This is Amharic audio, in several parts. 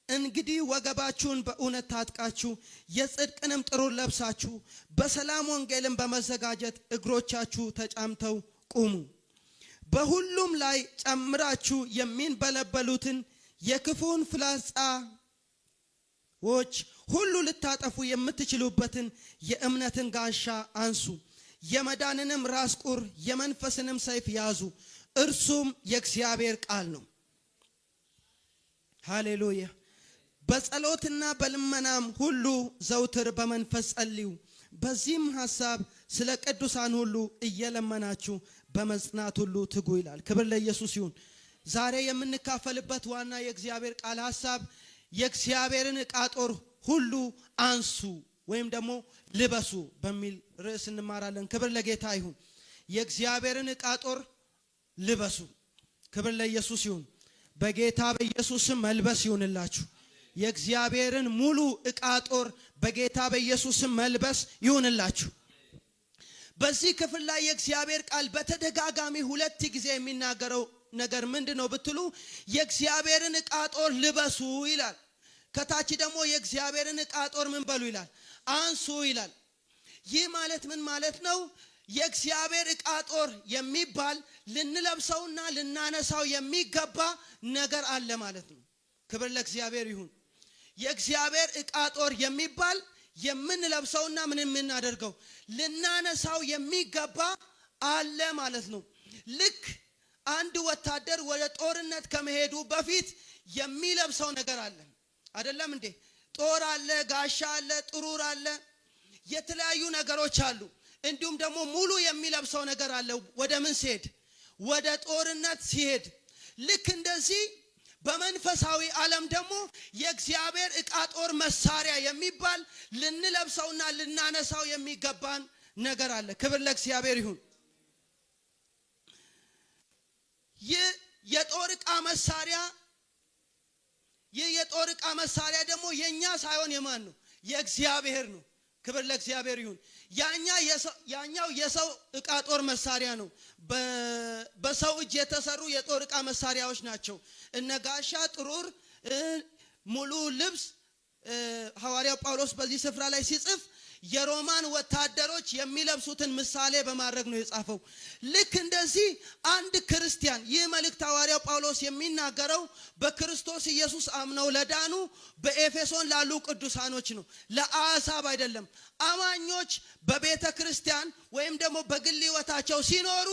እንግዲህ ወገባችሁን በእውነት ታጥቃችሁ የጽድቅንም ጥሩር ለብሳችሁ በሰላም ወንጌልን በመዘጋጀት እግሮቻችሁ ተጫምተው ቁሙ። በሁሉም ላይ ጨምራችሁ የሚንበለበሉትን የክፉን ፍላጻዎች ሁሉ ልታጠፉ የምትችሉበትን የእምነትን ጋሻ አንሱ። የመዳንንም ራስ ቁር የመንፈስንም ሰይፍ ያዙ፣ እርሱም የእግዚአብሔር ቃል ነው። ሃሌሉያ። በጸሎትና በልመናም ሁሉ ዘውትር በመንፈስ ጸልዩ። በዚህም ሐሳብ ስለ ቅዱሳን ሁሉ እየለመናችሁ በመጽናት ሁሉ ትጉ ይላል። ክብር ለኢየሱስ ይሁን። ዛሬ የምንካፈልበት ዋና የእግዚአብሔር ቃል ሐሳብ የእግዚአብሔርን ዕቃ ጦር ሁሉ አንሱ ወይም ደግሞ ልበሱ በሚል ርዕስ እንማራለን። ክብር ለጌታ ይሁን። የእግዚአብሔርን ዕቃ ጦር ልበሱ። ክብር ለኢየሱስ ይሁን። በጌታ በኢየሱስ መልበስ ይሁንላችሁ። የእግዚአብሔርን ሙሉ ዕቃ ጦር በጌታ በኢየሱስ መልበስ ይሁንላችሁ። በዚህ ክፍል ላይ የእግዚአብሔር ቃል በተደጋጋሚ 2 ጊዜ የሚናገረው ነገር ምንድነው ብትሉ የእግዚአብሔርን ዕቃ ጦር ልበሱ ይላል። ከታች ደግሞ የእግዚአብሔርን ዕቃ ጦር ምን በሉ ይላል? አንሱ ይላል። ይህ ማለት ምን ማለት ነው? የእግዚአብሔር ዕቃ ጦር የሚባል ልንለብሰውና ልናነሳው የሚገባ ነገር አለ ማለት ነው። ክብር ለእግዚአብሔር ይሁን። የእግዚአብሔር ዕቃ ጦር የሚባል የምንለብሰውና ምን የምናደርገው ልናነሳው የሚገባ አለ ማለት ነው። ልክ አንድ ወታደር ወደ ጦርነት ከመሄዱ በፊት የሚለብሰው ነገር አለ አይደለም እንዴ? ጦር አለ፣ ጋሻ አለ፣ ጥሩር አለ፣ የተለያዩ ነገሮች አሉ። እንዲሁም ደግሞ ሙሉ የሚለብሰው ነገር አለ። ወደ ምን ሲሄድ? ወደ ጦርነት ሲሄድ። ልክ እንደዚህ በመንፈሳዊ ዓለም ደግሞ የእግዚአብሔር ዕቃ ጦር መሳሪያ የሚባል ልንለብሰውና ልናነሳው የሚገባን ነገር አለ። ክብር ለእግዚአብሔር ይሁን። ይህ የጦር ዕቃ መሳሪያ ደግሞ የኛ ሳይሆን የማን ነው? የእግዚአብሔር ነው። ክብር ለእግዚአብሔር ይሁን። ያኛው የሰው ዕቃ ጦር መሳሪያ ነው። በሰው እጅ የተሰሩ የጦር ዕቃ መሳሪያዎች ናቸው። እነ ጋሻ፣ ጥሩር፣ ሙሉ ልብስ። ሐዋርያው ጳውሎስ በዚህ ስፍራ ላይ ሲጽፍ የሮማን ወታደሮች የሚለብሱትን ምሳሌ በማድረግ ነው የጻፈው። ልክ እንደዚህ አንድ ክርስቲያን፣ ይህ መልእክት ሐዋርያው ጳውሎስ የሚናገረው በክርስቶስ ኢየሱስ አምነው ለዳኑ በኤፌሶን ላሉ ቅዱሳኖች ነው፣ ለአሕዛብ አይደለም። አማኞች በቤተ ክርስቲያን ወይም ደግሞ በግል ሕይወታቸው ሲኖሩ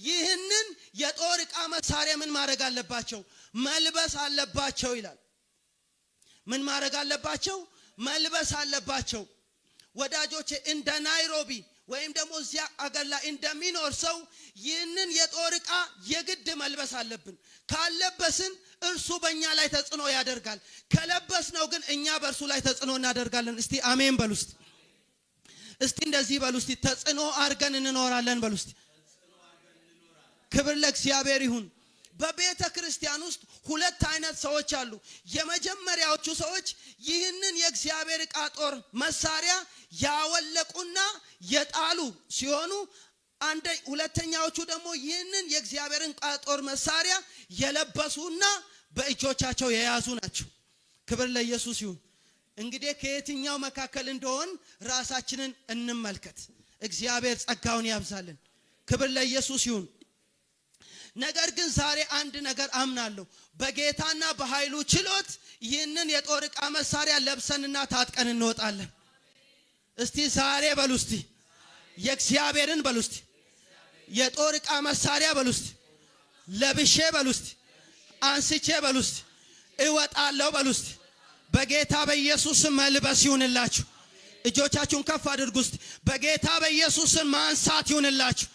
ይህንን የጦር ዕቃ መሳሪያ ምን ማድረግ አለባቸው? መልበስ አለባቸው ይላል። ምን ማድረግ አለባቸው? መልበስ አለባቸው። ወዳጆቼ እንደ ናይሮቢ ወይም ደግሞ እዚያ አገር ላይ እንደሚኖር ሰው ይህንን የጦር ዕቃ የግድ መልበስ አለብን። ካለበስን እርሱ በእኛ ላይ ተጽዕኖ ያደርጋል። ከለበስነው ግን እኛ በእርሱ ላይ ተጽዕኖ እናደርጋለን። እስቲ አሜን በሉ። እስቲ እንደዚህ በሉ። እስቲ ተጽዕኖ አድርገን እንኖራለን በሉ። እስቲ ክብር ለእግዚአብሔር ይሁን። በቤተ ክርስቲያን ውስጥ 2 አይነት ሰዎች አሉ። የመጀመሪያዎቹ ሰዎች ይህንን የእግዚአብሔር ዕቃ ጦር መሳሪያ ያወለቁና የጣሉ ሲሆኑ፣ ሁለተኛዎቹ ደግሞ ይህንን የእግዚአብሔርን ዕቃ ጦር መሳሪያ የለበሱና በእጆቻቸው የያዙ ናቸው። ክብር ለኢየሱስ ይሁን። እንግዲህ ከየትኛው መካከል እንደሆን ራሳችንን እንመልከት። እግዚአብሔር ጸጋውን ያብዛልን። ክብር ለኢየሱስ ይሁን። ነገር ግን ዛሬ አንድ ነገር አምናለሁ። በጌታና በኃይሉ ችሎት ይህንን የጦር ዕቃ መሳሪያ ለብሰንና ታጥቀን እንወጣለን። እስቲ ዛሬ በሉ። እስቲ የእግዚአብሔርን በሉ። እስቲ የጦር ዕቃ መሳሪያ በሉ። እስቲ ለብሼ በሉ። እስቲ አንስቼ በሉ። እስቲ እወጣለሁ በሉ። እስቲ በጌታ በኢየሱስ መልበስ ይሁንላችሁ። እጆቻችሁን ከፍ አድርጉ። እስቲ በጌታ በኢየሱስ ማንሳት ይሁንላችሁ።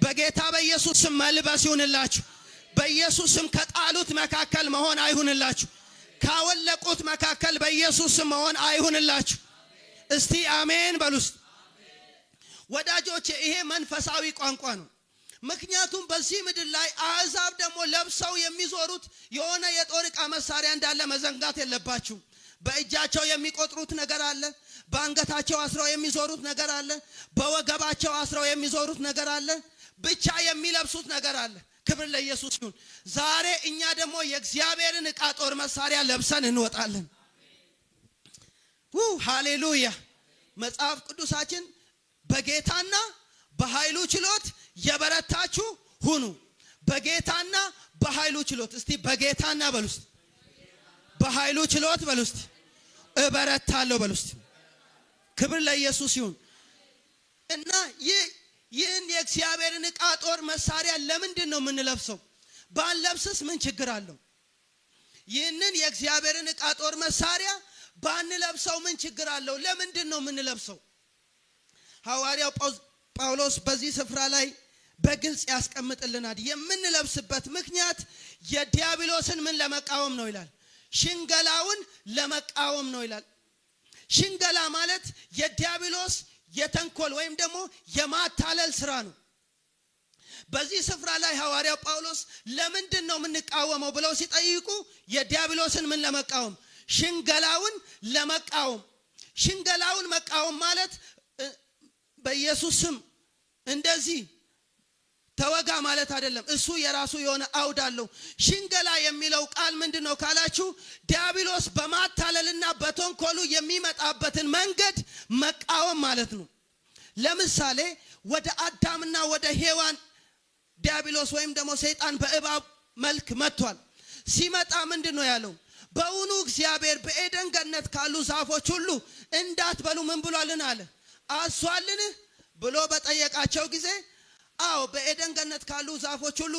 በጌታ በኢየሱስ መልበስ ይሁንላችሁ። በኢየሱስም ከጣሉት መካከል መሆን አይሁንላችሁ። ካወለቁት መካከል በኢየሱስ መሆን አይሁንላችሁ። እስቲ አሜን በሉ። ወዳጆቼ ይሄ መንፈሳዊ ቋንቋ ነው። ምክንያቱም በዚህ ምድር ላይ አሕዛብ ደግሞ ለብሰው የሚዞሩት የሆነ የጦር ዕቃ መሳሪያ እንዳለ መዘንጋት የለባችሁ። በእጃቸው የሚቆጥሩት ነገር አለ። በአንገታቸው አስረው የሚዞሩት ነገር አለ። በወገባቸው አስረው የሚዞሩት ነገር አለ። ብቻ የሚለብሱት ነገር አለ። ክብር ለኢየሱስ ይሁን። ዛሬ እኛ ደግሞ የእግዚአብሔርን ዕቃ ጦር መሳሪያ ለብሰን እንወጣለን። ሃሌሉያ። መጽሐፍ ቅዱሳችን በጌታና በኃይሉ ችሎት የበረታችሁ ሁኑ። በጌታና በኃይሉ ችሎት። እስቲ በጌታና በሉስት፣ በኃይሉ ችሎት በሉስት፣ እበረታለሁ በሉስት። ክብር ለኢየሱስ ይሁን። እና ይህን የእግዚአብሔርን ዕቃ ጦር መሳሪያ ለምንድን ነው የምንለብሰው? ባንለብስስ ምን ችግር አለው? ይህንን የእግዚአብሔርን ዕቃ ጦር መሳሪያ ባንለብሰው ምን ችግር አለው? ለምንድን ነው የምንለብሰው? ሐዋርያው ጳውሎስ በዚህ ስፍራ ላይ በግልጽ ያስቀምጥልናል። የምንለብስበት ምክንያት የዲያብሎስን ምን ለመቃወም ነው ይላል? ሽንገላውን ለመቃወም ነው ይላል። ሽንገላ ማለት የዲያብሎስ የተንኮል ወይም ደግሞ የማታለል ስራ ነው። በዚህ ስፍራ ላይ ሐዋርያው ጳውሎስ ለምንድን ነው የምንቃወመው ብለው ሲጠይቁ የዲያብሎስን ምን ለመቃወም? ሽንገላውን ለመቃወም። ሽንገላውን መቃወም ማለት በኢየሱስ ስም እንደዚህ ተወጋ ማለት አይደለም። እሱ የራሱ የሆነ አውድ አለው። ሽንገላ የሚለው ቃል ምንድነው ካላችሁ ዲያብሎስ በማታለልና በተንኮሉ የሚመጣበትን መንገድ መቃወም ማለት ነው። ለምሳሌ ወደ አዳምና ወደ ሔዋን ዲያብሎስ ወይም ደግሞ ሰይጣን በእባብ መልክ መጥቷል። ሲመጣ ምንድነው ያለው? በእውኑ እግዚአብሔር በኤደን ገነት ካሉ ዛፎች ሁሉ እንዳትበሉ ምን ብሏልን አለ? አዟልን ብሎ በጠየቃቸው ጊዜ አዎ በኤደን ገነት ካሉ ዛፎች ሁሉ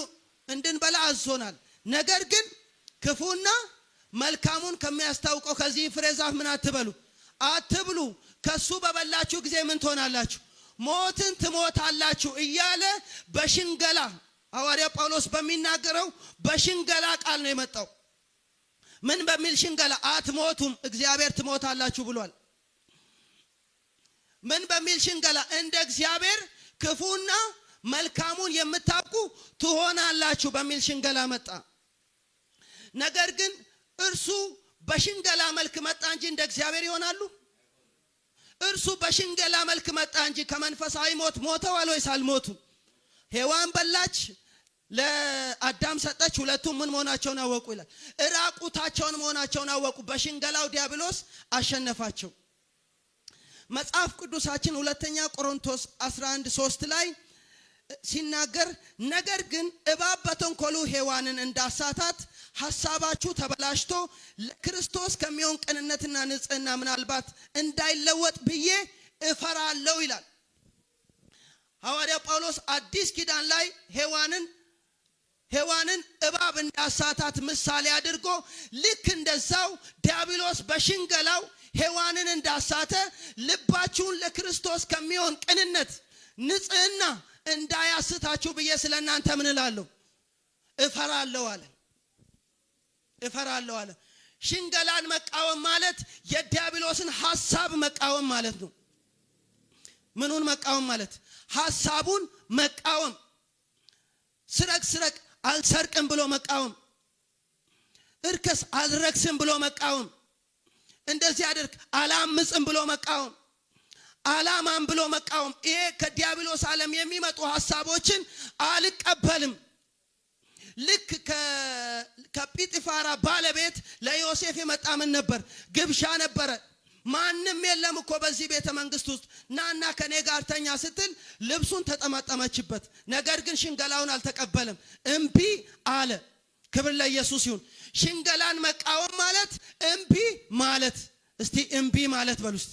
እንድንበላ አዞናል። ነገር ግን ክፉና መልካሙን ከሚያስታውቀው ከዚህ ፍሬ ዛፍ ምን አትበሉ? አትብሉ። ከሱ በበላችሁ ጊዜ ምን ትሆናላችሁ? ሞትን ትሞታላችሁ እያለ በሽንገላ ሐዋርያ ጳውሎስ በሚናገረው በሽንገላ ቃል ነው የመጣው። ምን በሚል ሽንገላ? አትሞቱም፣ እግዚአብሔር ትሞታላችሁ ብሏል። ምን በሚል ሽንገላ? እንደ እግዚአብሔር ክፉና መልካሙን የምታውቁ ትሆናላችሁ በሚል ሽንገላ መጣ። ነገር ግን እርሱ በሽንገላ መልክ መጣ እንጂ እንደ እግዚአብሔር ይሆናሉ? እርሱ በሽንገላ መልክ መጣ እንጂ ከመንፈሳዊ ሞት ሞተዋል ወይስ አልሞቱም? ሔዋን በላች፣ ለአዳም ሰጠች። ሁለቱም ምን መሆናቸውን አወቁ ይላል። እራቁታቸውን መሆናቸውን አወቁ። በሽንገላው ዲያብሎስ አሸነፋቸው። መጽሐፍ ቅዱሳችን ሁለተኛ ቆሮንቶስ 11:3 ላይ ሲናገር ነገር ግን እባብ በተንኮሉ ሔዋንን እንዳሳታት ሐሳባችሁ ተበላሽቶ ለክርስቶስ ከሚሆን ቅንነትና ንጽሕና ምናልባት እንዳይለወጥ ብዬ እፈራለሁ ይላል ሐዋርያ ጳውሎስ። አዲስ ኪዳን ላይ ሔዋንን እባብ እንዳሳታት ምሳሌ አድርጎ ልክ እንደዛው ዲያብሎስ በሽንገላው ሔዋንን እንዳሳተ ልባችሁን ለክርስቶስ ከሚሆን ቅንነት ንጽሕና እንዳያስታችሁ ብዬ ስለናንተ ምን እላለሁ? እፈራለሁ አለ። ሽንገላን መቃወም ማለት የዲያብሎስን ሐሳብ መቃወም ማለት ነው። ምኑን መቃወም ማለት? ሐሳቡን መቃወም። ስረቅ አልሰርቅም ብሎ መቃወም። እርከስ አልረክስም ብሎ መቃወም። እንደዚህ አድርግ አላምጽም ብሎ መቃወም። አላማም ብሎ መቃወም። ይሄ ከዲያብሎስ ዓለም የሚመጡ ሐሳቦችን አልቀበልም። ልክ ከጲጥፋራ ባለቤት ለዮሴፍ የመጣ ምን ነበር? ግብዣ ነበረ። ማንም የለም እኮ በዚህ ቤተ መንግስት ውስጥ ናና ከኔ ጋር ተኛ ስትል ልብሱን ተጠመጠመችበት። ነገር ግን ሽንገላውን አልተቀበለም፣ እምቢ አለ። ክብር ለኢየሱስ ይሁን። ሽንገላን መቃወም ማለት እምቢ ማለት። እስቲ እምቢ ማለት በሉ ውስጥ።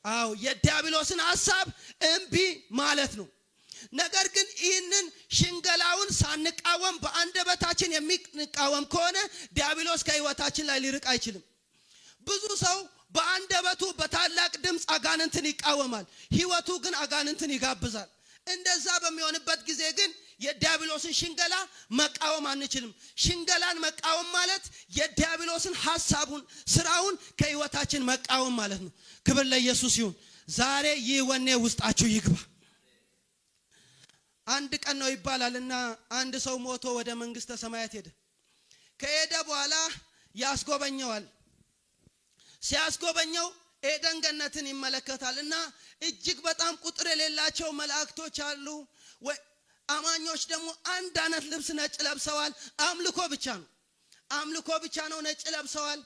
አዎ የዲያብሎስን ሐሳብ እምቢ ማለት ነው። ነገር ግን ይህንን ሽንገላውን ሳንቃወም በአንደበታችን የሚቃወም ከሆነ ዲያብሎስ ከህይወታችን ላይ ሊርቅ አይችልም። ብዙ ሰው በአንደበቱ በታላቅ ድምፅ አጋንንትን ይቃወማል፣ ህይወቱ ግን አጋንንትን ይጋብዛል። እንደዛ በሚሆንበት ጊዜ ግን የዲያብሎስን ሽንገላ መቃወም አንችልም። ሽንገላን መቃወም ማለት የዲያብሎስን ሐሳቡን ስራውን ከህይወታችን መቃወም ማለት ነው። ክብር ለኢየሱስ ይሁን። ዛሬ ይህ ወኔ ውስጣችሁ ይግባ። አንድ ቀን ነው ይባላልና አንድ ሰው ሞቶ ወደ መንግስተ ሰማያት ሄደ። ከሄደ በኋላ ያስጎበኘዋል። ሲያስጎበኘው ኤደን ገነትን ይመለከታልና እጅግ በጣም ቁጥር የሌላቸው መላእክቶች አሉ። አማኞች ደግሞ አንድ አይነት ልብስ ነጭ ለብሰዋል። አምልኮ ብቻ ነው ነጭ ለብሰዋል።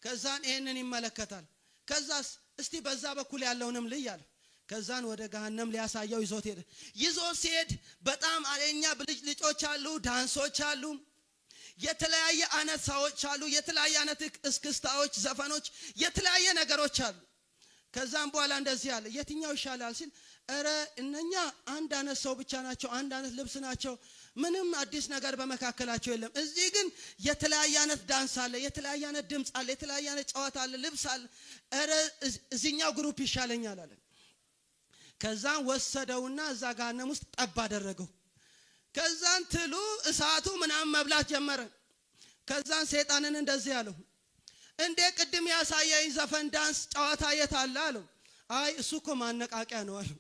ከዛን ይሄንን ይመለከታል። ከዛስ እስቲ በዛ በኩል ያለውንም ልይ አለ። ከዛን ወደ ገሃነም ሊያሳየው ይዞት ሄደ። ይዞት ሲሄድ በጣም አለኛ ብልጭልጮች አሉ፣ ዳንሶች አሉ፣ የተለያየ አይነት ሰዎች አሉ፣ የተለያየ አይነት እስክስታዎች፣ ዘፈኖች፣ የተለያየ ነገሮች አሉ። ከዛም በኋላ እንደዚህ አለ፣ የትኛው ይሻላል ሲል እረ እነኛ አንድ አይነት ሰው ብቻ ናቸው፣ አንድ አይነት ልብስ ናቸው፣ ምንም አዲስ ነገር በመካከላቸው የለም። እዚህ ግን የተለያየ አይነት ዳንስ አለ፣ የተለያየ አይነት ድምጽ አለ፣ የተለያየ አይነት ጨዋታ አለ፣ ልብስ አለ። እረ እዚህኛው ግሩፕ ይሻለኛል አለ። ከዛን ወሰደውና እዛ ገሃነም ውስጥ ጠብ አደረገው። ከዛን ትሉ እሳቱ ምናምን መብላት ጀመረ። ከዛን ሰይጣንን እንደዚህ አለው፣ እንዴ ቅድም ያሳየኝ ዘፈን፣ ዳንስ፣ ጨዋታ የት አለ አለው። አይ እሱ እኮ ማነቃቂያ ነው አለው።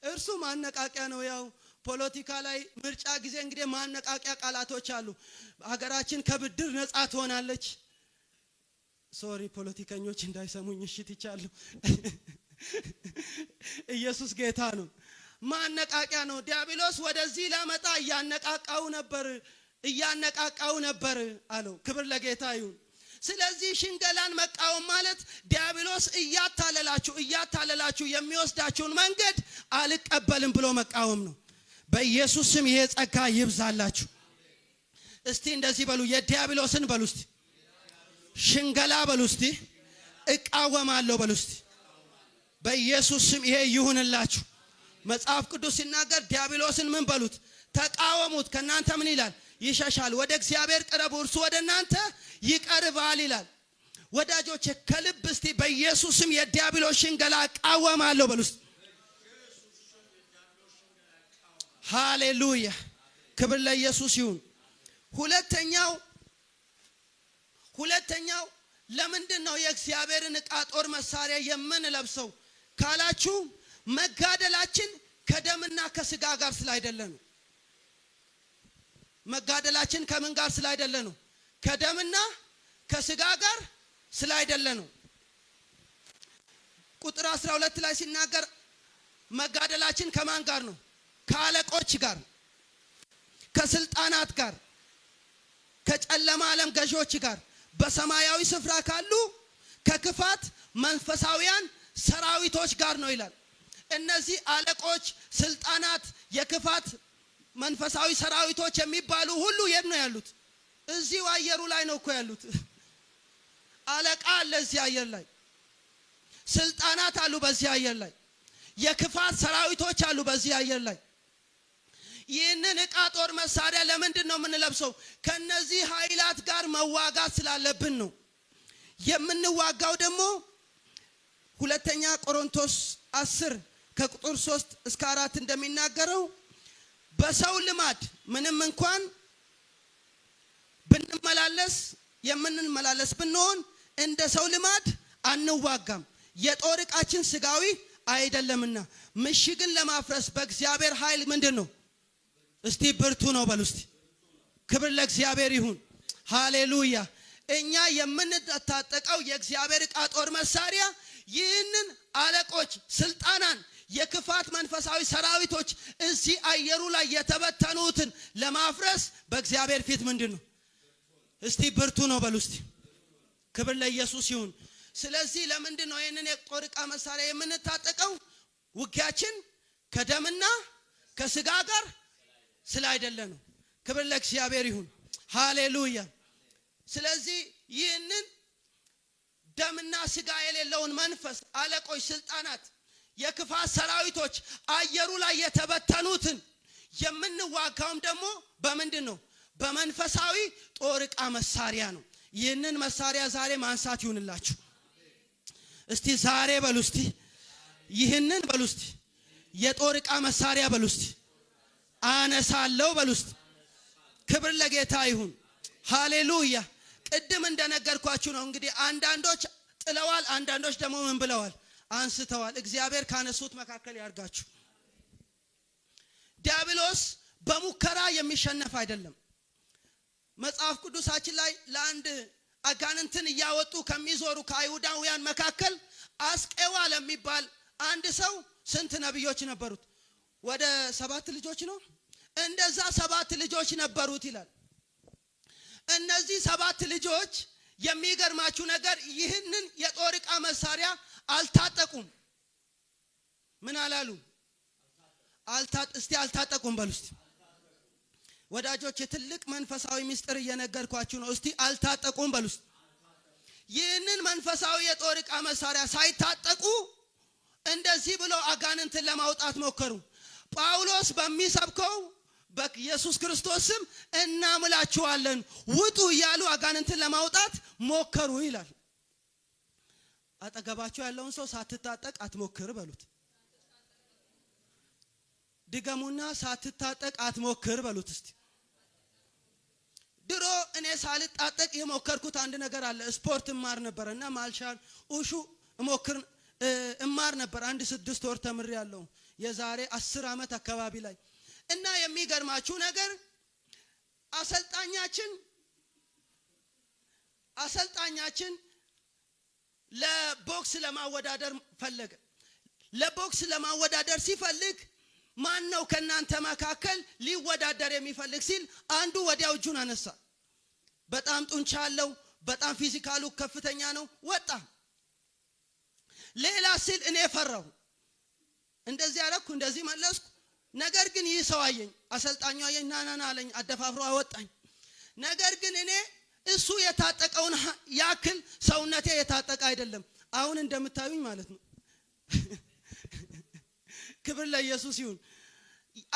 እርሱ ማነቃቂያ ነው። ያው ፖለቲካ ላይ ምርጫ ጊዜ እንግዲህ ማነቃቂያ ቃላቶች አሉ። ሀገራችን ከብድር ነፃ ትሆናለች። ሶሪ ፖለቲከኞች እንዳይሰሙኝ እሺ ትቻለሁ። ኢየሱስ ጌታ ነው። ማነቃቂያ ነው። ዲያብሎስ ወደዚህ ለመጣ እያነቃቃው ነበር አለው። ክብር ለጌታ ይሁን። ስለዚህ ሽንገላን መቃወም ማለት ዲያብሎስ እያታለላችሁ የሚወስዳችሁን መንገድ አልቀበልም ብሎ መቃወም ነው። በኢየሱስ ስም ይሄ ጸጋ ይብዛላችሁ። እስቲ እንደዚህ በሉ፣ የዲያብሎስን በሉ እስቲ፣ ሽንገላ በሉ እስቲ፣ እቃወማለሁ በሉ እስቲ። በኢየሱስ ስም ይሄ ይሁንላችሁ። መጽሐፍ ቅዱስ ሲናገር ዲያብሎስን ምን በሉት? ተቃወሙት፣ ከናንተ ምን ይላል? ይሸሻል። ወደ እግዚአብሔር ቅረቡ፣ እርሱ ወደ እናንተ ይቀርባል ይላል። ወዳጆች ከልብ እስቲ በኢየሱስ ስም የዲያብሎስ ሽንገላ እቃወማለሁ በሉ እስቲ። ሃሌሉያ፣ ክብር ለኢየሱስ ይሁን። ሁለተኛው ለምንድን ነው የእግዚአብሔርን ዕቃ ጦር መሳሪያ የምንለብሰው ካላችሁ፣ መጋደላችን ከደምና ከስጋ ጋር ስላይደለ ነው። መጋደላችን ከምን ጋር ስላይደለ ነው? ከደምና ከስጋ ጋር ስላይደለ ነው። ቁጥር 12 ላይ ሲናገር መጋደላችን ከማን ጋር ነው? ከአለቆች ጋር፣ ከስልጣናት ጋር፣ ከጨለማ ዓለም ገዢዎች ጋር፣ በሰማያዊ ስፍራ ካሉ ከክፋት መንፈሳውያን ሰራዊቶች ጋር ነው ይላል። እነዚህ አለቆች፣ ስልጣናት፣ የክፋት መንፈሳዊ ሰራዊቶች የሚባሉ ሁሉ የት ነው ያሉት? እዚሁ አየሩ ላይ ነው እኮ ያሉት። አለቃ አለ እዚህ አየር ላይ፣ ስልጣናት አሉ በዚህ አየር ላይ፣ የክፋት ሰራዊቶች አሉ በዚህ አየር ላይ። ይህንን ዕቃ ጦር መሳሪያ ለምንድን ነው የምንለብሰው? ከነዚህ ኃይላት ጋር መዋጋት ስላለብን ነው። የምንዋጋው ደግሞ ሁለተኛ ቆሮንቶስ 10 ከቁጥር 3 እስከ 4 እንደሚናገረው በሰው ልማድ ምንም እንኳን የምንመላለስ ብንሆን እንደ ሰው ልማድ አንዋጋም። የጦር ዕቃችን ስጋዊ አይደለምና ምሽግን ለማፍረስ በእግዚአብሔር ኃይል ምንድን ነው? እስቲ ብርቱ ነው በሉ እስቲ። ክብር ለእግዚአብሔር ይሁን። ሃሌሉያ። እኛ የምንታጠቀው የእግዚአብሔር ዕቃ ጦር መሳሪያ ይህንን አለቆች፣ ስልጣናን፣ የክፋት መንፈሳዊ ሰራዊቶች እዚህ አየሩ ላይ የተበተኑትን ለማፍረስ በእግዚአብሔር ፊት ምንድን ነው? እስቲ ብርቱ ነው በሉ እስቲ። ክብር ለኢየሱስ ይሁን። ስለዚህ ለምንድን ነው ይህንን የጦር ዕቃ መሳሪያ የምንታጠቀው? ውጊያችን ከደምና ከስጋ ጋር ስላይደለ ነው። ክብር ለእግዚአብሔር ይሁን። ሃሌሉያ። ስለዚህ ይህንን ደምና ስጋ የሌለውን መንፈስ፣ አለቆች፣ ስልጣናት፣ የክፋት ሰራዊቶች አየሩ ላይ የተበተኑትን የምንዋጋውም ደግሞ በምንድን ነው? በመንፈሳዊ ጦር ዕቃ መሳሪያ ነው። ይህንን መሳሪያ ዛሬ ማንሳት ይሁንላችሁ። እስቲ ዛሬ በሉ እስቲ፣ ይህንን በሉ እስቲ፣ የጦር ዕቃ መሳሪያ በሉ እስቲ፣ አነሳለሁ በሉ እስቲ። ክብር ለጌታ ይሁን። ሃሌሉያ። ቅድም እንደነገርኳችሁ ነው እንግዲህ አንዳንዶች ጥለዋል፣ አንዳንዶች ደግሞ ምን ብለዋል? አንስተዋል። እግዚአብሔር ካነሱት መካከል ያርጋችሁ። ዲያብሎስ በሙከራ የሚሸነፍ አይደለም። መጽሐፍ ቅዱሳችን ላይ ለአንድ አጋንንትን እያወጡ ከሚዞሩ ከአይሁዳውያን መካከል አስቄዋ ለሚባል አንድ ሰው ስንት ነብዮች ነበሩት? ወደ 7 ልጆች ነው። እንደዛ 7 ልጆች ነበሩት ይላል። እነዚህ 7 ልጆች የሚገርማችሁ ነገር ይህንን የጦር ዕቃ መሳሪያ አልታጠቁም። ምን አላሉ? እስቲ አልታጠቁም በሉ። እስቲ ወዳጆች የትልቅ መንፈሳዊ ምስጢር እየነገርኳችሁ ነው። እስቲ አልታጠቁም በሉ። ይህንን መንፈሳዊ የጦር ዕቃ መሳሪያ ሳይታጠቁ እንደዚህ ብሎ አጋንንትን ለማውጣት ሞከሩ። ጳውሎስ በሚሰብከው በኢየሱስ ክርስቶስ ስም እናምላችኋለን ውጡ እያሉ አጋንንትን ለማውጣት ሞከሩ ይላል። አጠገባችሁ ያለውን ሰው ሳትታጠቅ አትሞክር በሉት። ድገሙና ሳትታጠቅ አትሞክር በሉት። እስቲ ድሮ እኔ ሳልታጠቅ የሞከርኩት አንድ ነገር አለ። ስፖርት እማር ነበርና ማልሻን ኡሹ እማር ነበር። 6 ወር ተምሬያለሁ የዛሬ 10 ዓመት አካባቢ ላይ እና የሚገርማችሁ ነገር አሰልጣኛችን ለቦክስ ለማወዳደር ፈለገ። ለቦክስ ለማወዳደር ሲፈልግ ማን ነው ከናንተ መካከል ሊወዳደር የሚፈልግ ሲል አንዱ ወዲያው እጁን አነሳ። በጣም ጡንቻ አለው፣ በጣም ፊዚካሉ ከፍተኛ ነው። ወጣ። ሌላ ሲል እኔ ፈራሁ። እንደዚህ አረኩ፣ እንደዚህ መለስኩ። ነገር ግን ይህ ሰው አየኝ፣ አሰልጣኙ አየኝ፣ ናናና አለኝ፣ አደፋፍሮ አወጣኝ። ነገር ግን እኔ እሱ የታጠቀውን ያክል ሰውነቴ የታጠቀ አይደለም። አሁን እንደምታዩኝ ማለት ነው። ክብር ለኢየሱስ ይሁን።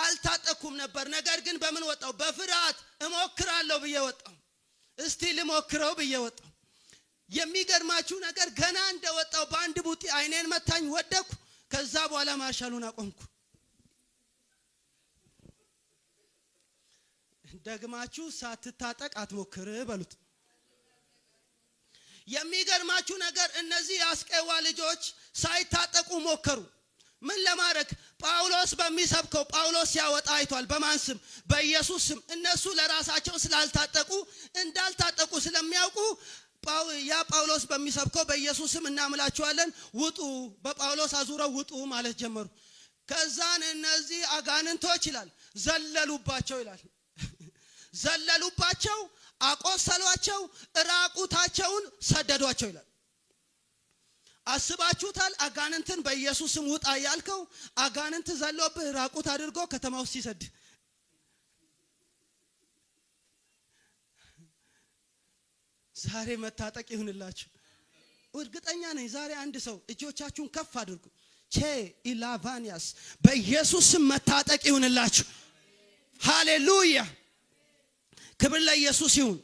አልታጠኩም ነበር። ነገር ግን በምን ወጣው? በፍርሃት እሞክራለሁ ብዬ ወጣው። እስቲ ልሞክረው ብዬ ወጣው። የሚገርማችሁ ነገር ገና እንደወጣው በአንድ ቡጢ አይኔን መታኝ፣ ወደኩ። ከዛ በኋላ ማርሻሉን አቆምኩ። ደግማችሁ ሳትታጠቅ አትሞክር በሉት። የሚገርማችሁ ነገር እነዚህ የአስቄዋ ልጆች ሳይታጠቁ ሞከሩ። ምን ለማድረግ? ጳውሎስ በሚሰብከው ጳውሎስ ሲያወጣ አይቷል። በማን ስም? በኢየሱስ ስም። እነሱ ለራሳቸው ስላልታጠቁ እንዳልታጠቁ ስለሚያውቁ ያ ጳውሎስ በሚሰብከው በኢየሱስ ስም እናምላችኋለን ውጡ፣ በጳውሎስ አዙረው ውጡ ማለት ጀመሩ። ከዛን እነዚህ አጋንንቶች ይላል ዘለሉባቸው ይላል። ዘለሉባቸው፣ አቆሰሏቸው፣ ራቁታቸውን ሰደዷቸው ይላል። አስባችሁታል? አጋንንትን በኢየሱስ ስም ውጣ ያልከው አጋንንት ዘሎብህ ራቁት አድርጎ ከተማ ውስጥ ሲሰድ። ዛሬ መታጠቅ ይሁንላችሁ። እርግጠኛ ነኝ ዛሬ አንድ ሰው እጆቻችሁን ከፍ አድርጉ። ቼ ኢላቫኒያስ በኢየሱስ ስም መታጠቅ ይሁንላችሁ። ሃሌሉያ! ክብር ለኢየሱስ ይሁን።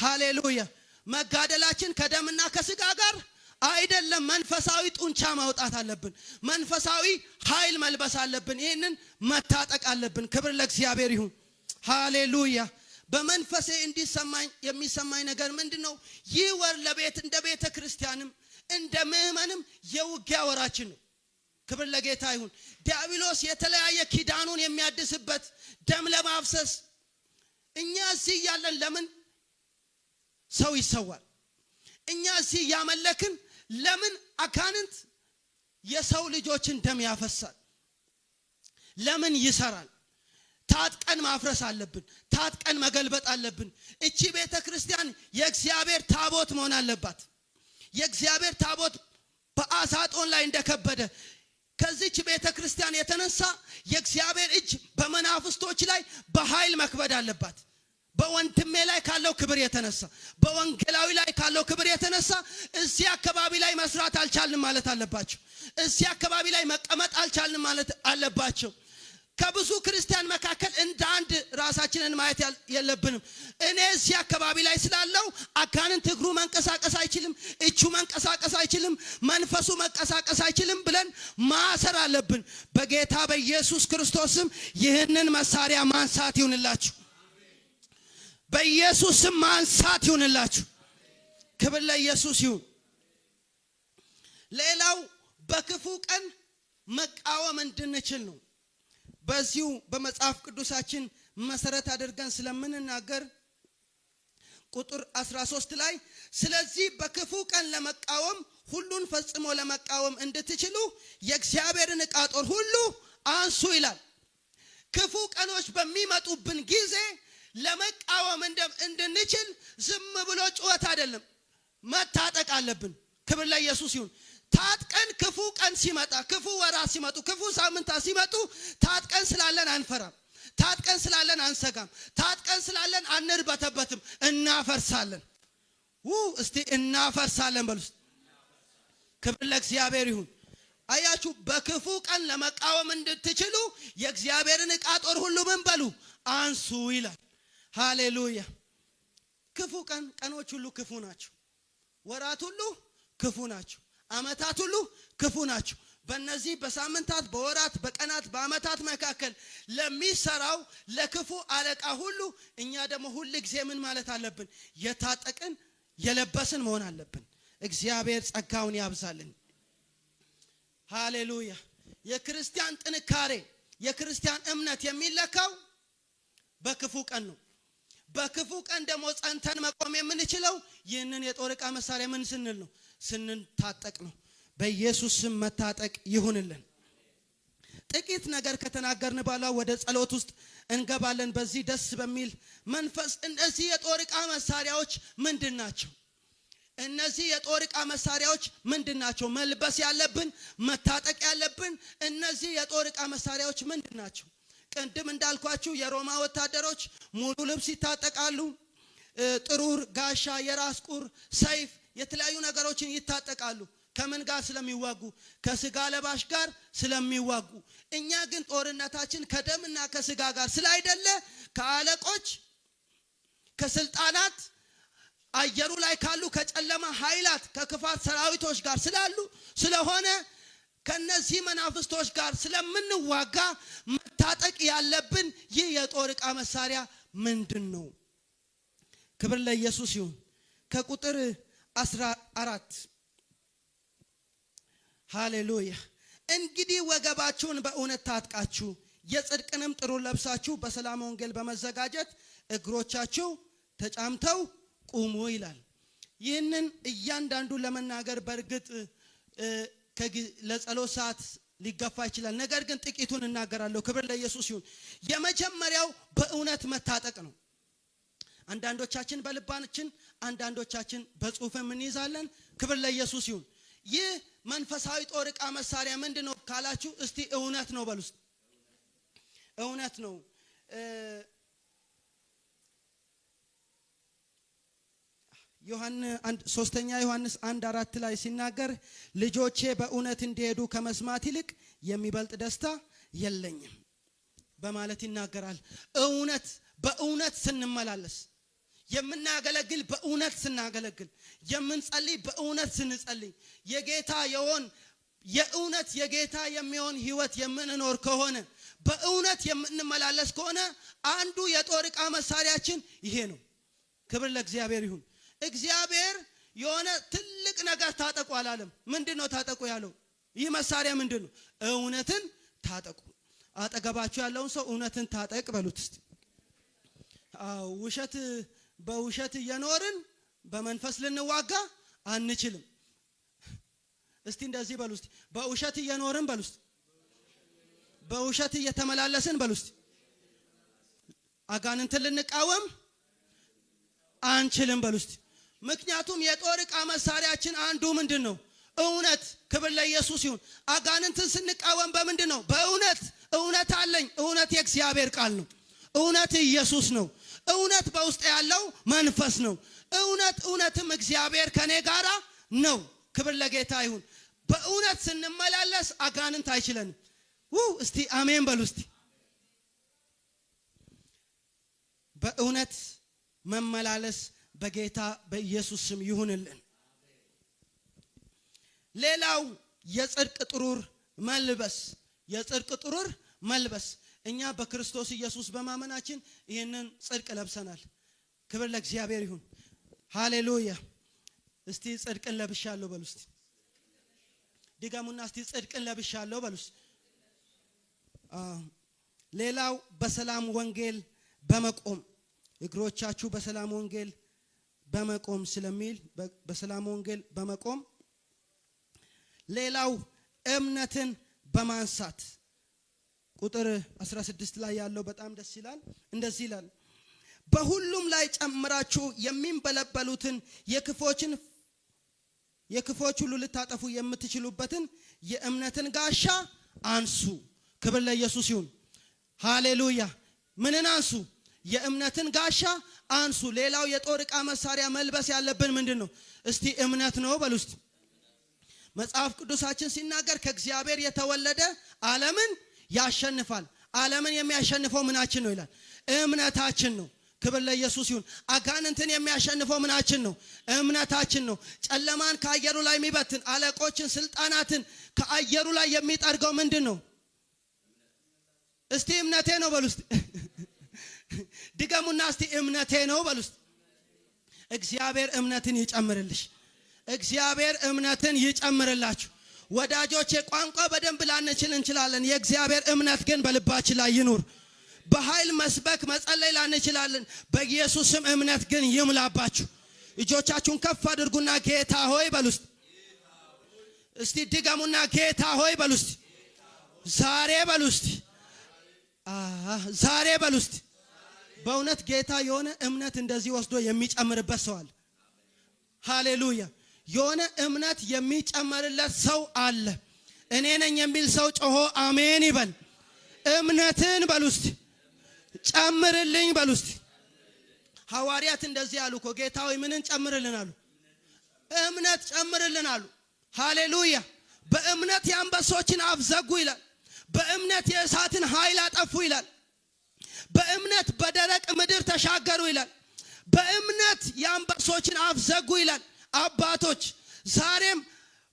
ሃሌሉያ! መጋደላችን ከደምና ከስጋ ጋር አይደለም። መንፈሳዊ ጡንቻ ማውጣት አለብን። መንፈሳዊ ኃይል መልበስ አለብን። ይሄንን መታጠቅ አለብን። ክብር ለእግዚአብሔር ይሁን። ሃሌሉያ! በመንፈሴ እንዲሰማኝ የሚሰማኝ ነገር ምንድነው? ይህ ወር እንደ ቤተ ክርስቲያንም እንደ ምእመንም የውጊያ ወራችን ነው። ክብር ለጌታ ይሁን። ዲያብሎስ የተለያየ ኪዳኑን የሚያድስበት ደም ለማፍሰስ እኛ እዚህ ያለን ለምን ሰው ይሰዋል? እኛ እዚህ ያመለክን ለምን አጋንንት የሰው ልጆችን ደም ያፈሳል? ለምን ይሰራል? ታጥቀን ማፍረስ አለብን። ታጥቀን መገልበጥ አለብን። እቺ ቤተ ክርስቲያን የእግዚአብሔር ታቦት መሆን አለባት። የእግዚአብሔር ታቦት በአሳጦን ላይ እንደከበደ ከዚች ቤተ ክርስቲያን የተነሳ የእግዚአብሔር እጅ በመናፍስቶች ላይ በኃይል መክበድ አለባት። በወንድሜ ላይ ካለው ክብር የተነሳ በወንጌላዊ ላይ ካለው ክብር የተነሳ እዚህ አካባቢ ላይ መስራት አልቻልንም ማለት አለባቸው። እዚህ አካባቢ ላይ መቀመጥ አልቻልንም ማለት አለባቸው። ከብዙ ክርስቲያን መካከል እንደ አንድ ራሳችንን ማየት የለብንም። እኔ እዚህ አካባቢ ላይ ስላለው አጋንንት እግሩ መንቀሳቀስ አይችልም፣ እጁ መንቀሳቀስ አይችልም፣ መንፈሱ መንቀሳቀስ አይችልም ብለን ማሰር አለብን። በጌታ በኢየሱስ ክርስቶስም ይህንን መሳሪያ ማንሳት ይሁንላችሁ። በኢየሱስም ማንሳት ይሁንላችሁ። ክብር ለኢየሱስ ይሁን። ሌላው በክፉ ቀን መቃወም እንድንችል ነው። በዚሁ በመጽሐፍ ቅዱሳችን መሰረት አድርገን ስለምንናገር ቁጥር 13 ላይ ስለዚህ በክፉ ቀን ለመቃወም ሁሉን ፈጽሞ ለመቃወም እንድትችሉ የእግዚአብሔርን ዕቃ ጦር ሁሉ አንሱ ይላል። ክፉ ቀኖች በሚመጡብን ጊዜ ለመቃወም እንድንችል ዝም ብሎ ጩኸት አይደለም፣ መታጠቅ አለብን። ክብር ለኢየሱስ ይሁን። ታጥቀን ክፉ ቀን ሲመጣ፣ ክፉ ወራት ሲመጡ፣ ክፉ ሳምንታት ሲመጡ ታጥቀን ስላለን አንፈራም። ታጥቀን ስላለን አንሰጋም። ታጥቀን ስላለን አንርበተበትም። እናፈርሳለን። እስቲ እናፈርሳለን በሉ። ክብር ለእግዚአብሔር ይሁን። አያችሁ፣ በክፉ ቀን ለመቃወም እንድትችሉ የእግዚአብሔርን ዕቃ ጦር ሁሉ ምን በሉ አንሱ ይላል። ሃሌሉያ። ክፉ ቀኖች ሁሉ ክፉ ናቸው። ወራት ሁሉ ክፉ ናቸው። ዓመታት ሁሉ ክፉ ናቸው። በእነዚህ በሳምንታት፣ በወራት፣ በቀናት፣ በዓመታት መካከል ለሚሰራው ለክፉ አለቃ ሁሉ እኛ ደግሞ ሁል ጊዜ ምን ማለት አለብን? የታጠቅን የለበስን መሆን አለብን። እግዚአብሔር ጸጋውን ያብዛልን። ሃሌሉያ። የክርስቲያን ጥንካሬ፣ የክርስቲያን እምነት የሚለካው በክፉ ቀን ነው። በክፉ ቀን ደግሞ ጸንተን መቆም የምንችለው ይህንን የጦር ዕቃ መሳሪያ ምን ስንል ነው? ስንታጠቅ ነው። በኢየሱስ ስም መታጠቅ ይሁንልን። ጥቂት ነገር ከተናገርን በኋላ ወደ ጸሎት ውስጥ እንገባለን። በዚህ ደስ በሚል መንፈስ እነዚህ የጦር ዕቃ መሳሪያዎች ምንድን ናቸው? እነዚህ የጦር ዕቃ መሳሪያዎች ምንድን ናቸው? መልበስ ያለብን፣ መታጠቅ ያለብን እነዚህ የጦር ዕቃ መሳሪያዎች ምንድን ናቸው? ቅድም እንዳልኳችሁ የሮማ ወታደሮች ሙሉ ልብስ ይታጠቃሉ። ጥሩር፣ ጋሻ፣ የራስ ቁር፣ ሰይፍ፣ የተለያዩ ነገሮችን ይታጠቃሉ። ከምን ጋር ስለሚዋጉ? ከስጋ ለባሽ ጋር ስለሚዋጉ። እኛ ግን ጦርነታችን ከደምና ከስጋ ጋር ስላይደለ ከአለቆች፣ ከስልጣናት፣ አየሩ ላይ ካሉ ከጨለማ ኃይላት፣ ከክፋት ሰራዊቶች ጋር ስለሆነ ከነዚህ መናፍስቶች ጋር ስለምንዋጋ መታጠቅ ያለብን ይህ የጦር ዕቃ መሳሪያ ምንድን ነው? ክብር ለኢየሱስ ይሁን። ከቁጥር 14 ሃሌሉያ። እንግዲህ ወገባችሁን በእውነት ታጥቃችሁ የጽድቅንም ጥሩር ለብሳችሁ በሰላም ወንጌል በመዘጋጀት እግሮቻችሁ ተጫምተው ቁሙ ይላል። ይህንን እያንዳንዱ ለመናገር በእርግጥ ለጸሎት ሰዓት ሊገፋ ይችላል። ነገር ግን ጥቂቱን እናገራለሁ። ክብር ለኢየሱስ ይሁን። የመጀመሪያው በእውነት መታጠቅ ነው። አንዳንዶቻችን በልባችን፣ አንዳንዶቻችን በጽሁፍም እንይዛለን። ክብር ለኢየሱስ ይሁን። ይህ መንፈሳዊ ጦር ዕቃ መሳሪያ ምንድነው ካላችሁ፣ እስቲ እውነት ነው በሉ። እውነት ነው። ሶስተኛ ዮሐንስ 1:4 ላይ ሲናገር ልጆቼ በእውነት እንዲሄዱ ከመስማት ይልቅ የሚበልጥ ደስታ የለኝም በማለት ይናገራል። በእውነት ስንመላለስ፣ የምናገለግል በእውነት ስናገለግል፣ የምንጸልይ በእውነት ስንጸልይ፣ የጌታ የሚሆን ህይወት የምንኖር ከሆነ፣ በእውነት የምንመላለስ ከሆነ አንዱ የጦር ዕቃ መሳሪያችን ይሄ ነው። ክብር ለእግዚአብሔር ይሁን። እግዚአብሔር የሆነ ትልቅ ነገር ታጠቁ አላለም። ምንድነው ታጠቁ ያለው? ይህ መሳሪያ ምንድነው? እውነትን ታጠቁ። አጠገባችሁ ያለውን ሰው እውነትን ታጠቅ በሉት እስቲ። በውሸት እየኖርን በመንፈስ ልንዋጋ አንችልም። እስቲ እንደዚህ በሉ እስቲ። በውሸት እየኖርን በሉ እስቲ። በውሸት እየተመላለስን በሉ እስቲ። አጋንንትን ልንቃወም አንችልም በሉ እስቲ። ምክንያቱም የጦር ዕቃ መሳሪያችን አንዱ ምንድነው? እውነት። ክብር ለኢየሱስ ይሁን። አጋንንትን ስንቃወም በምንድን ነው? በእውነት። እውነት አለኝ። እውነት የእግዚአብሔር ቃል ነው። እውነት ኢየሱስ ነው። እውነት በውስጥ ያለው መንፈስ ነው። እውነትም እግዚአብሔር ከኔ ጋራ ነው። ክብር ለጌታ ይሁን። በእውነት ስንመላለስ አጋንንት አይችለንም። እስቲ አሜን በሉ እስቲ። በእውነት መመላለስ በጌታ በኢየሱስ ስም ይሁንልን። ሌላው የጽድቅ ጥሩር መልበስ። የጽድቅ ጥሩር መልበስ። እኛ በክርስቶስ ኢየሱስ በማመናችን ይህንን ጽድቅ ለብሰናል። ክብር ለእግዚአብሔር ይሁን። ሃሌሉያ። እስቲ ጽድቅን ለብሻለሁ በሉ እስቲ። ድገሙና እስቲ ጽድቅን ለብሻለሁ በሉ እስቲ። ሌላው በሰላም ወንጌል በመቆም እግሮቻችሁ በሰላም ወንጌል በመቆም ስለሚል በሰላም ወንጌል በመቆም። ሌላው እምነትን በማንሳት ቁጥር 16 ላይ ያለው በጣም ደስ ይላል። እንደዚህ ይላል፣ በሁሉም ላይ ጨምራችሁ የሚንበለበሉትን የክፎች ሁሉ ልታጠፉ የምትችሉበትን የእምነትን ጋሻ አንሱ። ክብር ለኢየሱስ ይሁን። ሃሌሉያ። ምንን አንሱ? የእምነትን ጋሻ አንሱ። ሌላው የጦር ዕቃ መሳሪያ መልበስ ያለብን ምንድነው? እስቲ እምነት ነው በሉ እስቲ። መጽሐፍ ቅዱሳችን ሲናገር ከእግዚአብሔር የተወለደ ዓለምን ያሸንፋል። ዓለምን የሚያሸንፈው ምናችን ነው ይላል? እምነታችን ነው። ክብር ለኢየሱስ ይሁን። አጋንንትን የሚያሸንፈው ምናችን ነው? እምነታችን ነው። ጨለማን ከአየሩ ላይ የሚበትን አለቆችን፣ ስልጣናትን ከአየሩ ላይ የሚጠርገው ምንድነው? እስቲ እምነቴ ነው በሉ እስቲ። ድገሙና እስቲ እምነቴ ነው በሉ እስቲ። እግዚአብሔር እምነትን ይጨምርልሽ። እግዚአብሔር እምነትን ይጨምርላችሁ። ወዳጆቼ ቋንቋ በደንብ ላንችል እንችላለን። የእግዚአብሔር እምነት ግን በልባችን ላይ ይኑር። በኃይል መስበክ መጸለይ ላንችላለን። በኢየሱስም እምነት ግን ይምላባችሁ። እጆቻችሁን ከፍ አድርጉና ጌታ ሆይ በሉ እስቲ። እስቲ ድገሙና ጌታ ሆይ በሉ እስቲ። ዛሬ በሉ እስቲ። ዛሬ በሉ እስቲ። በእውነት ጌታ የሆነ እምነት እንደዚህ ወስዶ የሚጨምርበት ሰው አለ። ሃሌሉያ። የሆነ እምነት የሚጨመርለት ሰው አለ። እኔ ነኝ የሚል ሰው ጮሆ አሜን ይበል። እምነትን በሉ እስቲ ጨምርልኝ በሉ እስቲ። ሐዋርያት እንደዚህ አሉ እኮ ጌታ ሆይ ምንን ጨምርልን አሉ? እምነት ጨምርልን አሉ። ሃሌሉያ። በእምነት የአንበሶችን አፍ ዘጉ ይላል። በእምነት የእሳትን ኃይል አጠፉ ይላል። በእምነት በደረቅ ምድር ተሻገሩ ይላል። በእምነት የአንበሶችን አፍ ዘጉ ይላል። አባቶች ዛሬም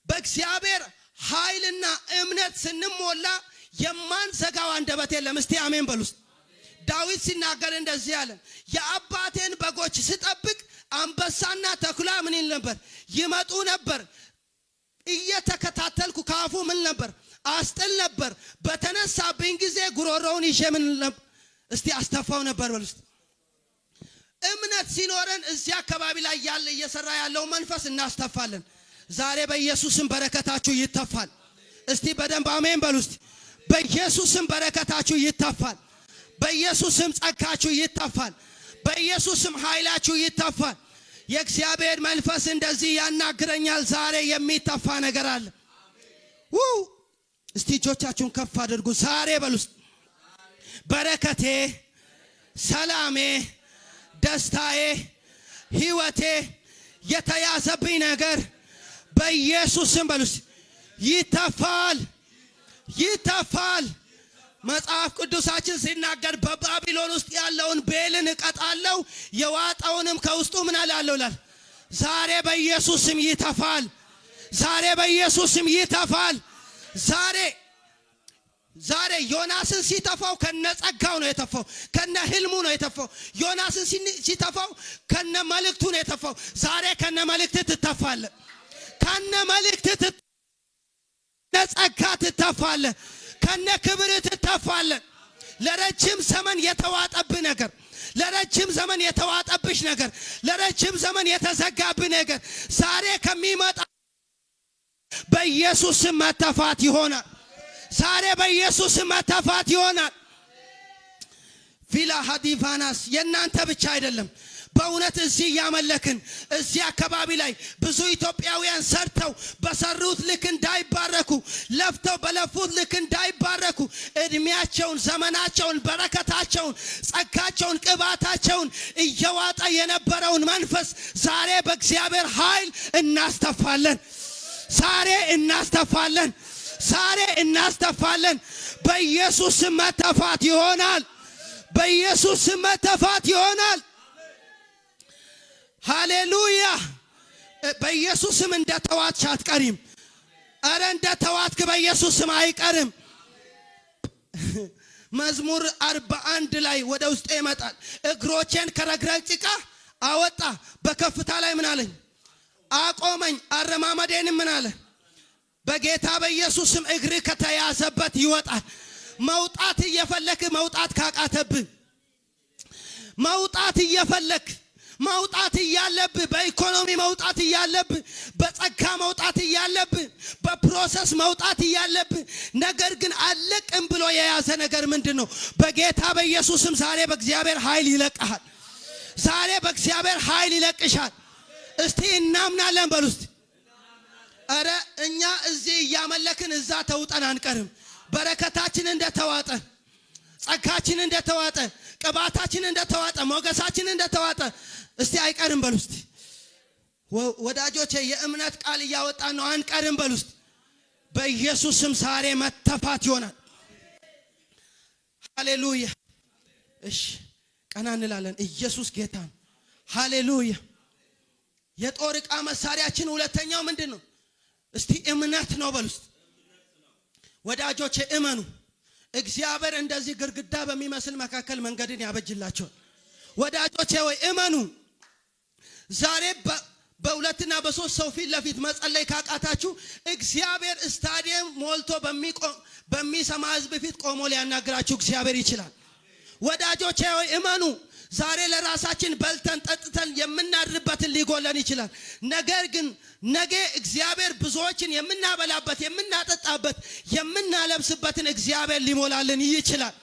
በእግዚአብሔር ኃይልና እምነት ስንሞላ የማንዘጋው አንደበት የለም። እስቲ አሜን በሉ። ዳዊት ሲናገር እንደዚህ አለ፣ የአባቴን በጎች ስጠብቅ አንበሳና ተኩላ ምን ይል ነበር? ይመጡ ነበር። እየተከታተልኩ ካፉ ምን ነበር? አስጥል ነበር። በተነሳብኝ ጊዜ ጉሮሮውን ይዤ ምን ነበር? እስቲ አስተፋው ነበር በሉ። እምነት ሲኖረን እዚህ አካባቢ ላይ ያለ እየሰራ ያለው መንፈስ እናስተፋለን። ዛሬ በኢየሱስም በረከታችሁ ይተፋል። እስቲ በደንብ አሜን በሉ። እስቲ በኢየሱስም በረከታችሁ ይተፋል። በኢየሱስም ጸጋችሁ ይተፋል። በኢየሱስም ኃይላችሁ ይተፋል። የእግዚአብሔር መንፈስ እንደዚህ ያናግረኛል። ዛሬ የሚተፋ ነገር አለ። እስቲ እጆቻችሁን ከፍ አድርጉ። ዛሬ በሉ። በረከቴ፣ ሰላሜ፣ ደስታዬ፣ ህይወቴ የተያዘብኝ ነገር በኢየሱስም በሉ ይተፋል፣ ይተፋል። መጽሐፍ ቅዱሳችን ሲናገር በባቢሎን ውስጥ ያለውን ቤልን እቀጣለሁ የዋጣውንም ከውስጡ ምን አላለሁ ይላል። ዛሬ በኢየሱስም ይተፋል። ዛሬ በኢየሱስም ይተፋል። ዛሬ ዮናስን ሲተፋው ከነ ጸጋው ነው የተፋው፣ ከነ ህልሙ ነው የተፋው። ዮናስን ሲተፋው ከነ መልእክቱ ነው የተፋው። ዛሬ ከነ መልእክት ትተፋለ፣ ከነ መልእክት ጸጋ ትተፋለ፣ ከነ ክብር ትተፋለ። ለረጅም ዘመን የተዋጠብህ ነገር፣ ለረጅም ዘመን የተዋጠብሽ ነገር፣ ለረጅም ዘመን የተዘጋብህ ነገር ዛሬ ከሚመጣ በኢየሱስ መተፋት ይሆናል። ዛሬ በኢየሱስ መተፋት ይሆናል። ፊላ ሀዲቫናስ የእናንተ ብቻ አይደለም። በእውነት እዚህ ያመለክን እዚህ አካባቢ ላይ ብዙ ኢትዮጵያውያን ሰርተው በሰሩት ልክ እንዳይባረኩ፣ ለፍተው በለፉት ልክ እንዳይባረኩ እድሜያቸውን፣ ዘመናቸውን፣ በረከታቸውን፣ ጸጋቸውን፣ ቅባታቸውን እየዋጠ የነበረውን መንፈስ ዛሬ በእግዚአብሔር ኃይል እናስተፋለን። ዛሬ እናስተፋለን። ዛሬ እናስተፋለን። በኢየሱስ መተፋት ይሆናል። በኢየሱስ መተፋት ይሆናል። ሃሌሉያ። በኢየሱስም እንደተዋትሽ አትቀሪም። አረ እንደተዋትክ በኢየሱስም አይቀርም። መዝሙር 41 ላይ ወደ ውስጥ ይመጣል። እግሮቼን ከረግረግ ጭቃ አወጣ፣ በከፍታ ላይ ምን አለኝ? አቆመኝ። አረማመዴንም ምን አለ? በጌታ በኢየሱስም እግር ከተያዘበት ይወጣል። መውጣት እየፈለክ መውጣት ካቃተብህ፣ መውጣት እየፈለክ መውጣት እያለብህ፣ በኢኮኖሚ መውጣት እያለብህ፣ በጸጋ መውጣት እያለብህ፣ በፕሮሰስ መውጣት እያለብህ፣ ነገር ግን አለቅም ብሎ የያዘ ነገር ምንድነው? በጌታ በኢየሱስም ዛሬ በእግዚአብሔር ኃይል ይለቀሃል። ዛሬ በእግዚአብሔር ኃይል ይለቅሻል። እስቲ እናምናለን በሉ እስቲ። አረ እኛ እዚህ እያመለክን እዛ ተውጠን አንቀርም። በረከታችን እንደተዋጠ፣ ጸጋችን እንደተዋጠ፣ ቅባታችን እንደተዋጠ፣ ሞገሳችን እንደተዋጠ እስቲ አይቀርም በሉ እስቲ። ወዳጆቼ የእምነት ቃል እያወጣን ነው። አንቀርም በሉ እስቲ። በኢየሱስ ስም ዛሬ መተፋት ይሆናል። ሃሌሉያ። እሺ ቀና እንላለን። ኢየሱስ ጌታ ነው። ሃሌሉያ። የጦር ዕቃ መሳሪያችን ሁለተኛው ምንድነው? እስቲ እምነት ነው በሉ እስቲ። ወዳጆቼ እመኑ። እግዚአብሔር እንደዚህ ግርግዳ በሚመስል መካከል መንገድን ያበጅላቸዋል። ወዳጆቼ ወይ እመኑ። ዛሬ በሁለትና በሶስት ሰው ፊት ለፊት መጸለይ ካቃታችሁ እግዚአብሔር ስታዲየም ሞልቶ በሚሰማ ሕዝብ ፊት ቆሞ ሊያናግራችሁ እግዚአብሔር ይችላል። ወዳጆቼ ሆይ እመኑ። ዛሬ ለራሳችን በልተን ጠጥተን የምናድርበትን ሊጎለን ይችላል። ነገር ግን ነገ እግዚአብሔር ብዙዎችን የምናበላበት፣ የምናጠጣበት፣ የምናለብስበትን እግዚአብሔር ሊሞላልን ይችላል።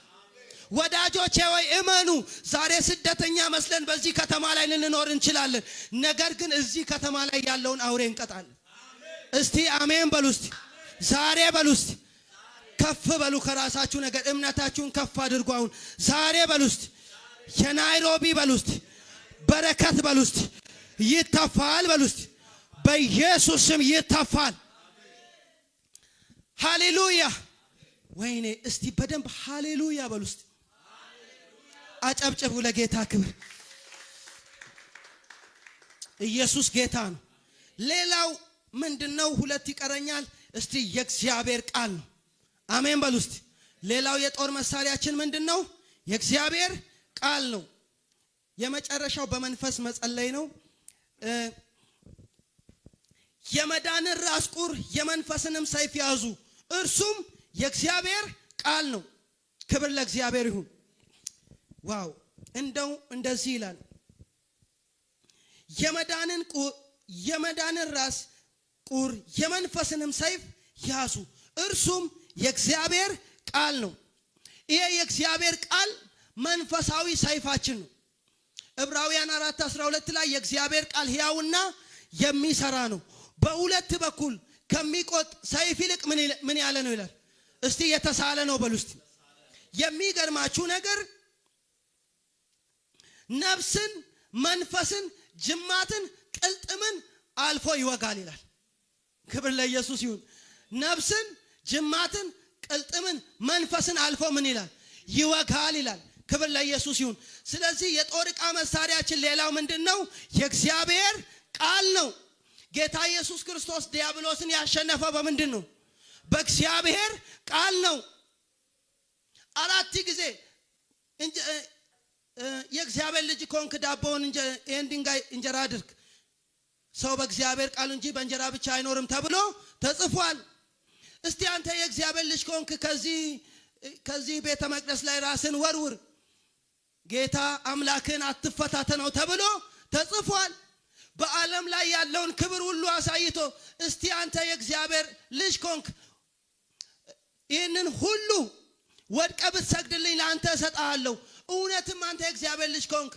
ወዳጆቼ ሆይ እመኑ። ዛሬ ስደተኛ መስለን በዚህ ከተማ ላይ ልንኖር እንችላለን። ነገር ግን እዚህ ከተማ ላይ ያለውን አውሬ እንቀጣለን። እስቲ አሜን በሉ እስቲ። ዛሬ በሉ እስቲ። ከፍ በሉ ከራሳችሁ ነገር እምነታችሁን ከፍ አድርጉ። አሁን ዛሬ በሉ እስቲ። የናይሮቢ በሉ እስቲ። በረከት በሉ እስቲ። ይተፋል በሉ እስቲ። በኢየሱስ ስም ይተፋል። ሃሌሉያ። ወይኔ እስቲ በደንብ ሃሌሉያ በሉ እስቲ። አጨብጭቡ ለጌታ ክብር። ኢየሱስ ጌታ ነው። ሌላው ምንድነው? ሁለት ይቀረኛል። እስቲ የእግዚአብሔር ቃል ነው። አሜን በሉ እስቲ። ሌላው የጦር መሳሪያችን ምንድነው? የእግዚአብሔር ቃል ነው። የመጨረሻው በመንፈስ መጸለይ ነው። የመዳንን ራስ ቁር የመንፈስንም ሰይፍ ያዙ፣ እርሱም የእግዚአብሔር ቃል ነው። ክብር ለእግዚአብሔር ይሁን። ዋው! እንደው እንደዚህ ይላል፣ የመዳንን ራስ ቁር የመንፈስንም ሰይፍ ያዙ፣ እርሱም የእግዚአብሔር ቃል ነው። ይሄ የእግዚአብሔር ቃል መንፈሳዊ ሰይፋችን ነው። ዕብራውያን 4:12 ላይ የእግዚአብሔር ቃል ሕያውና የሚሰራ ነው፣ በሁለት በኩል ከሚቆጥ ሰይፍ ይልቅ ምን ያለ ነው ይላል። እስቲ የተሳለ ነው በሉ እስቲ። የሚገርማችሁ ነገር ነፍስን፣ መንፈስን፣ ጅማትን፣ ቅልጥምን አልፎ ይወጋል ይላል። ክብር ለኢየሱስ ይሁን። ነፍስን፣ ጅማትን፣ ቅልጥምን፣ መንፈስን አልፎ ምን ይላል? ይወጋል ይላል። ክብር ለኢየሱስ ይሁን። ስለዚህ የጦር ዕቃ መሳሪያችን ሌላው ምንድነው? የእግዚአብሔር ቃል ነው። ጌታ ኢየሱስ ክርስቶስ ዲያብሎስን ያሸነፈው በምንድን ነው? በእግዚአብሔር ቃል ነው። 4 ጊዜ የእግዚአብሔር ልጅ ኮንክ ዳቦውን ይሄን ድንጋይ እንጀራ አድርግ፣ ሰው በእግዚአብሔር ቃል እንጂ በእንጀራ ብቻ አይኖርም ተብሎ ተጽፏል። እስቲ አንተ የእግዚአብሔር ልጅ ኮንክ ከዚህ ቤተ መቅደስ ላይ ራስን ወርውር፣ ጌታ አምላክን አትፈታተነው ተብሎ ተጽፏል። በዓለም ላይ ያለውን ክብር ሁሉ አሳይቶ እስቲ አንተ የእግዚአብሔር ልጅ ኮንክ ይህንን ሁሉ ወድቀ ብትሰግድልኝ ለአንተ እሰጥሃለሁ። እውነትም አንተ የእግዚአብሔር ልጅ ኮንክ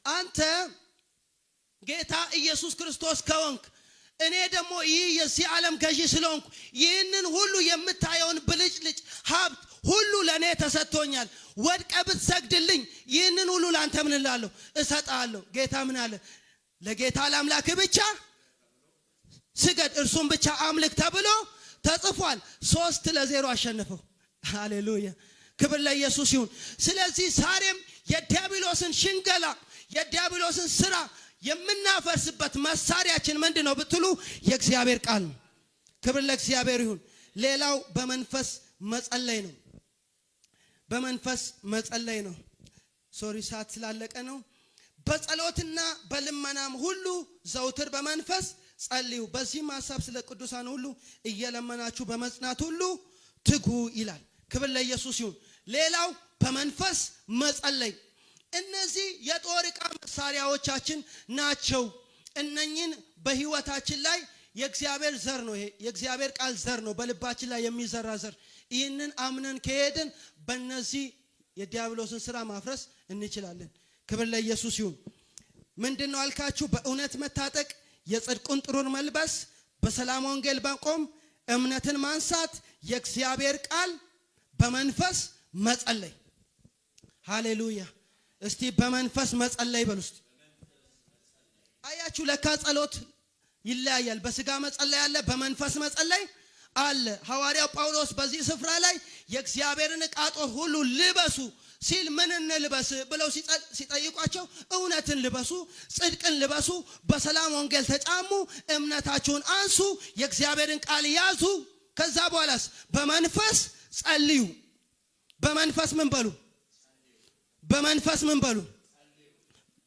አንተ ጌታ ኢየሱስ ክርስቶስ ከሆንክ እኔ ደግሞ ይህ የዚህ ዓለም ገዢ ስለሆንኩ ይህንን ሁሉ የምታየውን ብልጭልጭ ሀብት ሁሉ ለኔ ተሰጥቶኛል። ወድቀ ብትሰግድልኝ ይህንን ሁሉ ላንተ ምን እላለሁ? እሰጥሃለሁ። ጌታ ምን አለ? ለጌታ ለአምላክ ብቻ ስገድ፣ እርሱም ብቻ አምልክ ተብሎ ተጽፏል። 3-0 አሸነፈው። ሃሌሉያ! ክብር ለኢየሱስ ይሁን። ስለዚህ ዛሬም የዲያብሎስን ሽንገላ፣ የዲያብሎስን ስራ የምናፈርስበት መሳሪያችን ምንድነው ብትሉ የእግዚአብሔር ቃል ነው። ክብር ለእግዚአብሔር ይሁን። ሌላው በመንፈስ መጸለይ ነው። በመንፈስ መጸለይ ነው። ሰዓት ስላለቀ ነው። በጸሎትና በልመናም ሁሉ ዘውትር በመንፈስ ጸልዩ፣ በዚህም ሐሳብ ስለ ቅዱሳን ሁሉ እየለመናችሁ በመጽናት ሁሉ ትጉ ይላል። ክብር ለኢየሱስ ይሁን። ሌላው በመንፈስ መጸለይ። እነዚህ የጦር ዕቃ መሳሪያዎቻችን ናቸው። እነኚህን በህይወታችን ላይ የእግዚአብሔር ዘር ነው። ይሄ የእግዚአብሔር ቃል ዘር ነው፣ በልባችን ላይ የሚዘራ ዘር። ይህንን አምነን ከሄድን በእነዚህ የዲያብሎስን ስራ ማፍረስ እንችላለን። ክብር ለኢየሱስ ይሁን። ምንድነው አልካችሁ? በእውነት መታጠቅ፣ የጽድቁን ጥሩር መልበስ፣ በሰላም ወንጌል መቆም፣ እምነትን ማንሳት፣ የእግዚአብሔር ቃል፣ በመንፈስ መጸለይ። ሃሌሉያ። እስቲ በመንፈስ መጸለይ በሉ እስቲ። አያችሁ ለካ ጸሎት ይለያያል። በስጋ መጸለይ አለ፣ በመንፈስ መጸለይ አለ። ሐዋርያው ጳውሎስ በዚህ ስፍራ ላይ የእግዚአብሔርን ዕቃ ጦር ሁሉ ልበሱ ሲል ምን እንልበስ ብለው ሲጠይቋቸው እውነትን ልበሱ፣ ጽድቅን ልበሱ፣ በሰላም ወንጌል ተጫሙ፣ እምነታችሁን አንሱ፣ የእግዚአብሔርን ቃል ያዙ። ከዛ በኋላስ በመንፈስ ጸልዩ። በመንፈስ ምን በሉ? በመንፈስ ምን በሉ?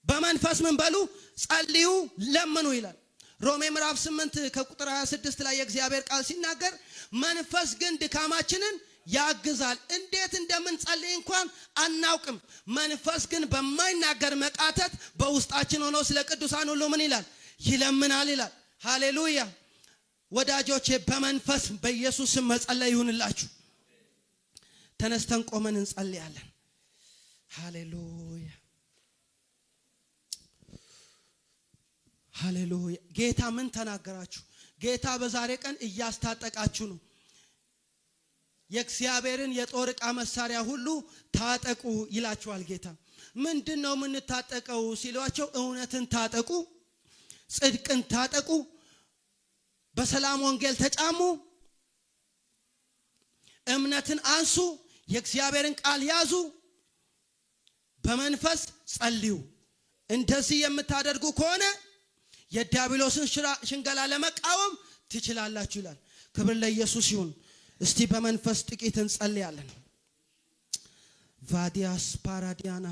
በመንፈስ ምን በሉ? ጸልዩ፣ ለምኑ ይላል። ሮሜ ምዕራፍ 8 ከቁጥር 26 ላይ የእግዚአብሔር ቃል ሲናገር መንፈስ ግን ድካማችንን ያግዛል፣ እንዴት እንደምንጸልይ እንኳን አናውቅም፣ መንፈስ ግን በማይናገር መቃተት በውስጣችን ሆኖ ስለ ቅዱሳን ሁሉ ምን ይላል? ይለምናል ይላል። ሃሌሉያ። ወዳጆቼ በመንፈስ በኢየሱስ ስም መጸለይ ይሁንላችሁ። ተነስተን ቆመን እንጸልያለን። ሃሌሉያ ሃሌሉያ። ጌታ ምን ተናገራችሁ? ጌታ በዛሬ ቀን እያስታጠቃችሁ ነው። የእግዚአብሔርን የጦር ዕቃ መሳሪያ ሁሉ ታጠቁ ይላችኋል ጌታ። ምንድነው የምንታጠቀው ሲሏቸው፣ እውነትን ታጠቁ፣ ጽድቅን ታጠቁ፣ በሰላም ወንጌል ተጫሙ፣ እምነትን አንሱ፣ የእግዚአብሔርን ቃል ያዙ፣ በመንፈስ ጸልዩ። እንደዚህ የምታደርጉ ከሆነ የዲያብሎስን ሽንገላ ለመቃወም ትችላላችሁ ይላል። ክብር ለኢየሱስ ይሁን። እስቲ በመንፈስ ጥቂት እንጸልያለን። ቫዲያስ ፓራዲያና